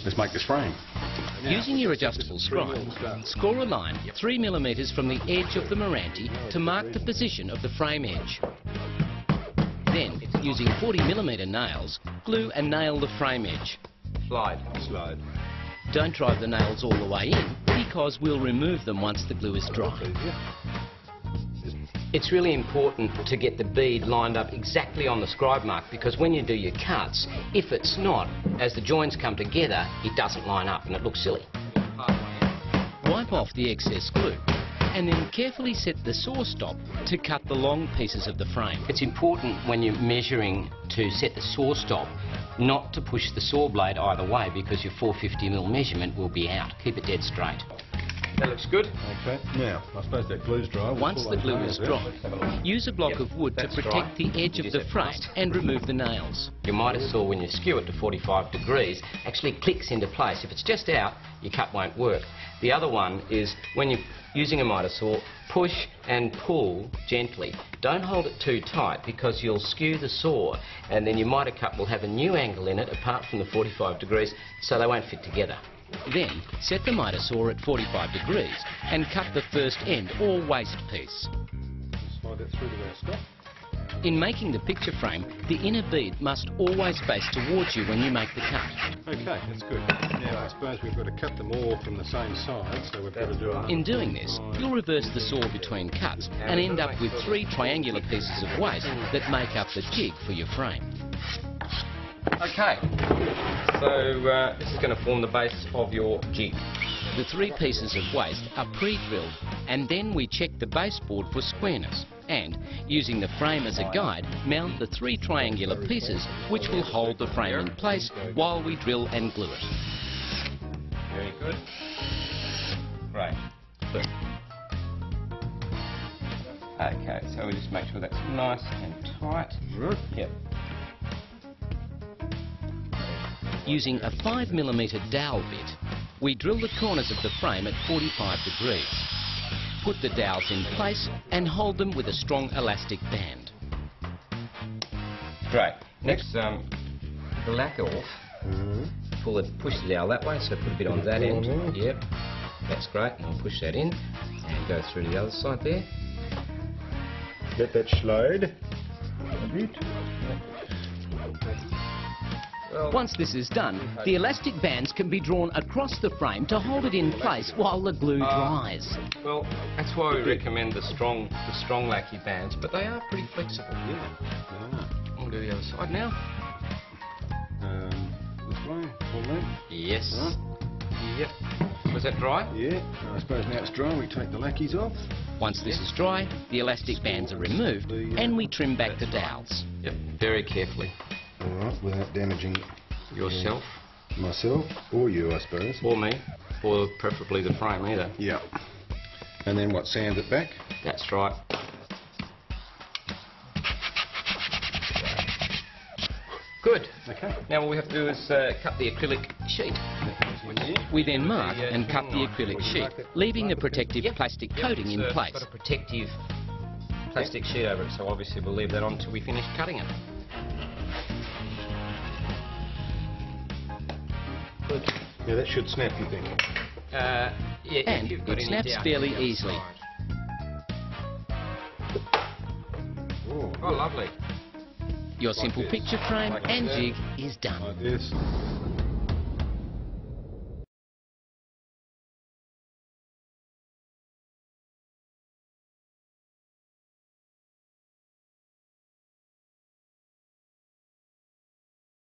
let's make this frame. Using your adjustable scribe, score a line 3 millimetres from the edge of the Meranti to mark the position of the frame edge. Then, using 40 millimetre nails, glue and nail the frame edge. Slide. Don't drive the nails all the way in, because we'll remove them once the glue is dry. It's really important to get the bead lined up exactly on the scribe mark, because when you do your cuts, if it's not, as the joins come together, it doesn't line up and it looks silly. Wipe off the excess glue and then carefully set the saw stop to cut the long pieces of the frame. It's important when you're measuring to set the saw stop not to push the saw blade either way, because your 450mm measurement will be out. Keep it dead straight. That looks good. Okay, now, I suppose that glue's dry. Once the glue is dry, use a block of wood to protect the edge of the frame and remove the nails. Your miter saw, when you skew it to 45 degrees, actually clicks into place. If it's just out, your cut won't work. The other one is, when you're using a miter saw, push and pull gently. Don't hold it too tight, because you'll skew the saw and then your miter cut will have a new angle in it apart from the 45 degrees, so they won't fit together. Then, set the miter saw at 45 degrees and cut the first end or waste piece. Slide that through to our stop. In making the picture frame, the inner bead must always face towards you when you make the cut. Okay, that's good. Now, I suppose we've got to cut them all from the same side, so we've got to do it. In doing this, you'll reverse the saw between cuts and end up with 3 triangular pieces of waste that make up the jig for your frame. Okay, so this is going to form the base of your jig. The 3 pieces of waste are pre-drilled, and then we check the baseboard for squareness and, using the frame as a guide, mount the 3 triangular pieces which will hold the frame in place while we drill and glue it. Very good. Right. Okay, so we just make sure that's nice and tight. Yep. Using a 5mm dowel bit, we drill the corners of the frame at 45 degrees. Put the dowels in place and hold them with a strong elastic band. Great. Next, the lacquer off. Push the dowel that way, so put a bit on that end. Yep. That's great. And we'll push that in and go through to the other side there. Let that slide a bit. Once this is done, the elastic bands can be drawn across the frame to hold it in place while the glue dries. Well, that's why we recommend the strong lacquer bands, but they are pretty flexible. Yeah. We'll do the other side now. This way, full length. Yes. Right. Yep. Was that dry? Yeah. I suppose now it's dry, we take the lacquers off. Once this is dry, the elastic bands are removed and we trim back the dowels. Yep. Very carefully. Alright, without damaging yourself. Myself, or you, I suppose. Or me. Or preferably the frame either. Yeah. And then what, sand it back? That's right. Good. Okay. Now all we have to do is cut the acrylic sheet. We then mark and cut the acrylic sheet, leaving the protective plastic coating in place. It's got a protective plastic sheet over it, so obviously we'll leave that on until we finish cutting it. Good. Yeah, that should snap, you think? Yeah, and it snaps fairly easily. Oh, lovely. Your simple picture frame and jig is done. Like this.